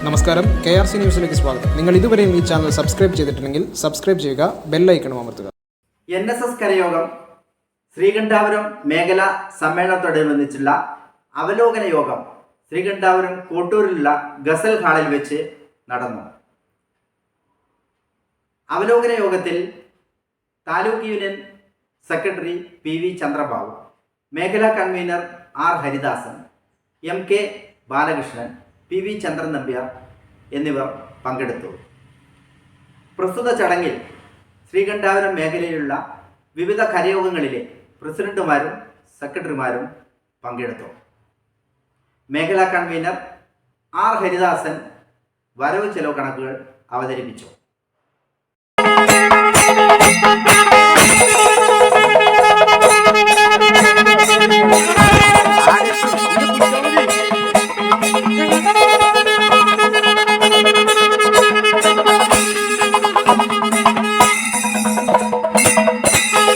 നമസ്കാരം, KRC ന്യൂസിലേക്ക് സ്വാഗതം. നിങ്ങൾ ഇതുവരെയും ഈ ചാനൽ സബ്സ്ക്രൈബ് ചെയ്തിട്ടുണ്ടെങ്കിൽ സബ്സ്ക്രൈബ് ചെയ്യുക, ബെല്ലൈക്കണും അമർത്തുക. NSS കരയോഗം ശ്രീകണ്ഠാപുരം മേഖലാ സമ്മേളനത്തോടനുബന്ധിച്ചുള്ള അവലോകന യോഗം ശ്രീകണ്ഠാപുരം കോട്ടൂരിലുള്ള ഗസൽ ഹാളിൽ വെച്ച് നടന്നു. അവലോകന യോഗത്തിൽ taluk union secretary PV Chandrababu, മേഖലാ convener R Haridasan, MK Balakrishnan, PV Chandran Nambiar എന്നിവർ പങ്കെടുത്തു. പ്രസ്തുത ചടങ്ങിൽ ശ്രീകണ്ഠാപുരം മേഖലയിലുള്ള വിവിധ കരയോഗങ്ങളിലെ പ്രസിഡന്റുമാരും സെക്രട്ടറിമാരും പങ്കെടുത്തു. മേഖലാ കൺവീനർ R ഹരിദാസൻ വരവ് ചെലവ് കണക്കുകൾ അവതരിപ്പിച്ചു.